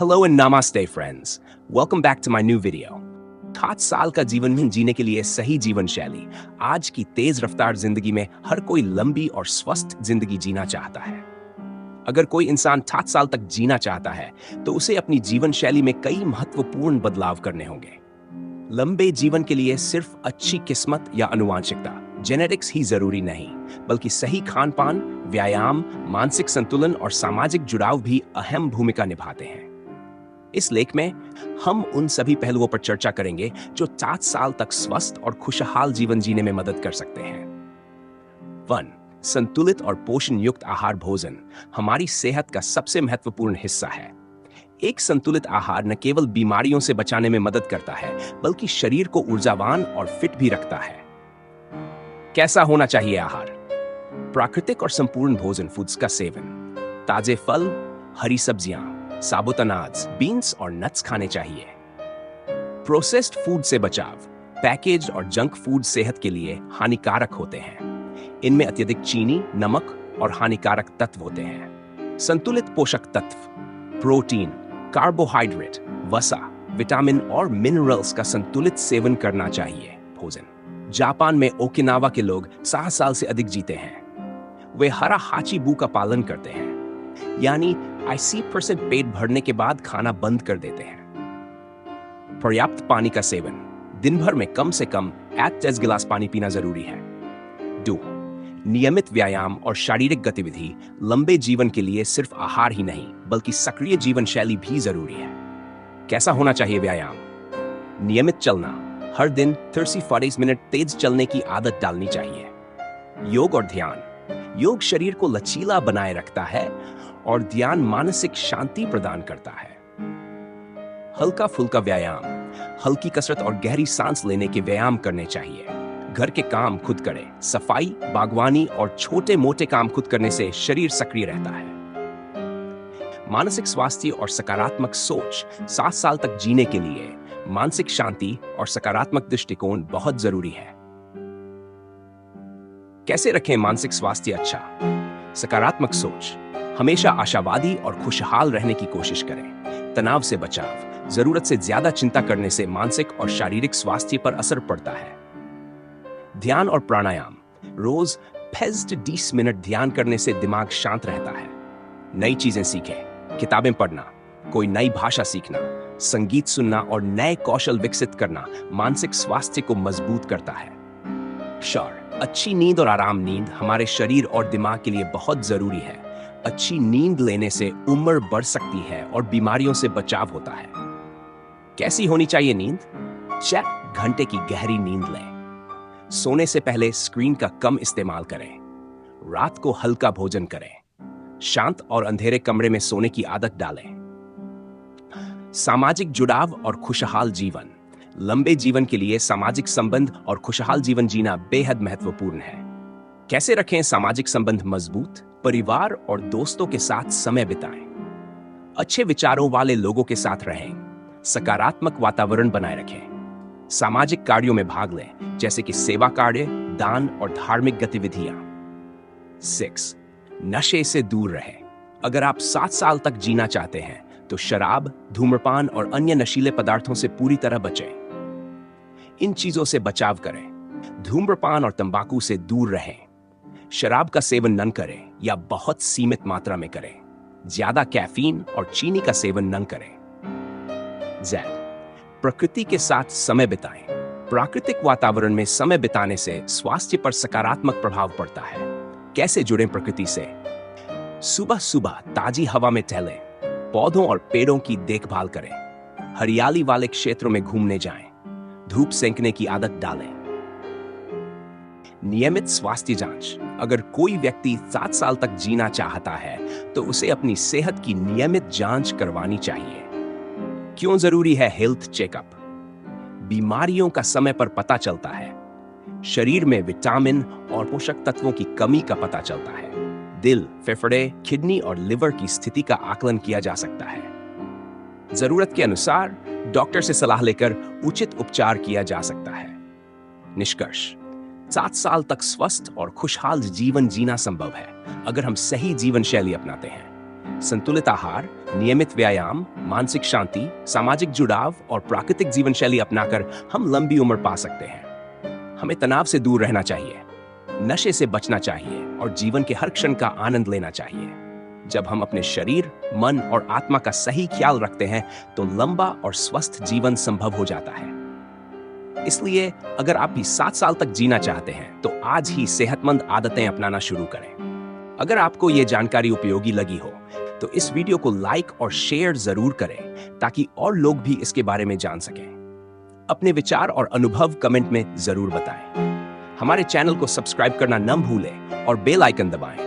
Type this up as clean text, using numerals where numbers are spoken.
Hello and namaste friends. Welcome back to my new video. 60 साल का जीवन जीने के लिए सही जीवन शैली। आज की तेज रफ्तार जिंदगी में हर कोई लंबी और स्वस्थ जिंदगी जीना चाहता है। अगर कोई इंसान 60 साल तक जीना चाहता है तो उसे अपनी जीवन शैली में कई महत्वपूर्ण बदलाव करने होंगे। लंबे जीवन के लिए सिर्फ अच्छी किस्मत या आनुवंशिकता जेनेटिक्स ही जरूरी नहीं, बल्कि सही खान पान, व्यायाम, मानसिक संतुलन और सामाजिक जुड़ाव भी अहम भूमिका निभाते हैं। इस लेख में हम उन सभी पहलुओं पर चर्चा करेंगे जो 60 साल तक स्वस्थ और खुशहाल जीवन जीने में मदद कर सकते हैं। 1. संतुलित और पोषण युक्त आहार भोजन हमारी सेहत का सबसे महत्वपूर्ण हिस्सा है। एक संतुलित आहार न केवल बीमारियों से बचाने में मदद करता है, बल्कि शरीर को ऊर्जावान और फिट भी रखता है। कैसा होना चाहिए आहार? प्राकृतिक और संपूर्ण भोजन फूड्स का सेवन, ताजे फल, हरी सब्जियां, साबुत अनाज, बीन्स और नट्स खाने चाहिए। प्रोसेस्ड फूड से बचाव, पैकेज और जंक फूड सेहत के लिए हानिकारक होते हैं। इनमें अत्यधिक चीनी, नमक और हानिकारक तत्व होते हैं। संतुलित पोषक तत्व, प्रोटीन, कार्बोहाइड्रेट, वसा, विटामिन और मिनरल्स का संतुलित सेवन करना चाहिए। भोजन, जापान में ओकिनावा के लोग 60 साल से अधिक जीते हैं। वे हरा हाचीबू का पालन करते हैं, यानी 80% पेट भरने के बाद खाना बंद कर देते हैं। पर्याप्त पानी का सेवन, दिन भर में कम से कम 8 गिलास पानी पीना जरूरी है। 2. नियमित व्यायाम और शारीरिक गतिविधि लंबे जीवन के लिए सिर्फ आहार ही नहीं, बल्कि सक्रिय जीवन शैली भी जरूरी है। कैसा होना चाहिए व्यायाम? नियमित चलना, हर दिन 30-40 मिनट तेज चलने की आदत डालनी चाहिए। योग और ध्यान, योग शरीर को लचीला बनाए रखता है और ध्यान मानसिक शांति प्रदान करता है। हल्का फुल्का व्यायाम, हल्की कसरत और गहरी सांस लेने के व्यायाम करने चाहिए। घर के काम खुद करें, सफाई, बागवानी और छोटे मोटे काम खुद करने से शरीर सक्रिय रहता है। मानसिक स्वास्थ्य और सकारात्मक सोच, 60 साल तक जीने के लिए मानसिक शांति और सकारात्मक दृष्टिकोण बहुत जरूरी है। कैसे रखें मानसिक स्वास्थ्य अच्छा? सकारात्मक सोच, हमेशा आशावादी और खुशहाल रहने की कोशिश करें। तनाव से बचाव, जरूरत से ज्यादा चिंता करने से मानसिक और शारीरिक स्वास्थ्य पर असर पड़ता है। ध्यान और प्राणायाम, रोज 5-10 मिनट ध्यान करने से दिमाग शांत रहता है। नई चीजें सीखें, किताबें पढ़ना, कोई नई भाषा सीखना, संगीत सुनना और नए कौशल विकसित करना मानसिक स्वास्थ्य को मजबूत करता है। अच्छी नींद और आराम नींद हमारे शरीर और दिमाग के लिए बहुत जरूरी है। अच्छी नींद लेने से उम्र बढ़ सकती है और बीमारियों से बचाव होता है। कैसी होनी चाहिए नींद? 4 घंटे की गहरी नींद लें। सोने से पहले स्क्रीन का कम इस्तेमाल करें। रात को हल्का भोजन करें। शांत और अंधेरे कमरे में सोने की आदत डालें। सामाजिक जुड़ाव और खुशहाल जीवन, लंबे जीवन के लिए सामाजिक संबंध और खुशहाल जीवन जीना बेहद महत्वपूर्ण है। कैसे रखें सामाजिक संबंध मजबूत? परिवार और दोस्तों के साथ समय बिताएं। अच्छे विचारों वाले लोगों के साथ रहें। सकारात्मक वातावरण बनाए रखें। सामाजिक कार्यों में भाग लें, जैसे कि सेवा कार्य, दान और धार्मिक गतिविधियां। 6. नशे से दूर रहें। अगर आप 60 साल तक जीना चाहते हैं तो शराब, धूम्रपान और अन्य नशीले पदार्थों से पूरी तरह बचें। इन चीजों से बचाव करें। धूम्रपान और तंबाकू से दूर रहें। शराब का सेवन न करें या बहुत सीमित मात्रा में करें। ज्यादा कैफीन और चीनी का सेवन न करें। Z. प्रकृति के साथ समय बिताएं। प्राकृतिक वातावरण में समय बिताने से स्वास्थ्य पर सकारात्मक प्रभाव पड़ता है। कैसे जुड़ें प्रकृति से? सुबह सुबह ताजी हवा में टहलें। पौधों और पेड़ों की देखभाल करें। हरियाली वाले क्षेत्रों में घूमने जाएं। धूप सेंकने की आदत डालें। नियमित स्वास्थ्य जांच, अगर कोई व्यक्ति 60 साल तक जीना चाहता है तो उसे अपनी सेहत की नियमित जांच करवानी चाहिए। क्यों जरूरी है हेल्थ चेकअप? बीमारियों का समय पर पता चलता है। शरीर में विटामिन और पोषक तत्वों की कमी का पता चलता है। दिल, फेफड़े, किडनी और लिवर की स्थिति का आकलन किया जा सकता है। जरूरत के अनुसार डॉक्टर से सलाह लेकर उचित उपचार किया जा सकता है। निष्कर्ष, 60 साल तक स्वस्थ और खुशहाल जीवन जीना संभव है अगर हम सही जीवन शैली अपनाते हैं। संतुलित आहार, नियमित व्यायाम, मानसिक शांति, सामाजिक जुड़ाव और प्राकृतिक जीवन शैली अपनाकर हम लंबी उम्र पा सकते हैं। हमें तनाव से दूर रहना चाहिए, नशे से बचना चाहिए और जीवन के हर क्षण का आनंद लेना चाहिए। जब हम अपने शरीर, मन और आत्मा का सही ख्याल रखते हैं तो लंबा और स्वस्थ जीवन संभव हो जाता है। इसलिए अगर आप भी 7 साल तक जीना चाहते हैं तो आज ही सेहतमंद आदतें अपनाना शुरू करें। अगर आपको ये जानकारी उपयोगी लगी हो तो इस वीडियो को लाइक और शेयर जरूर करें ताकि और लोग भी इसके बारे में जान सकें। अपने विचार और अनुभव कमेंट में जरूर बताएं। हमारे चैनल को सब्सक्राइब करना न भूलें और बेल आइकन दबाएं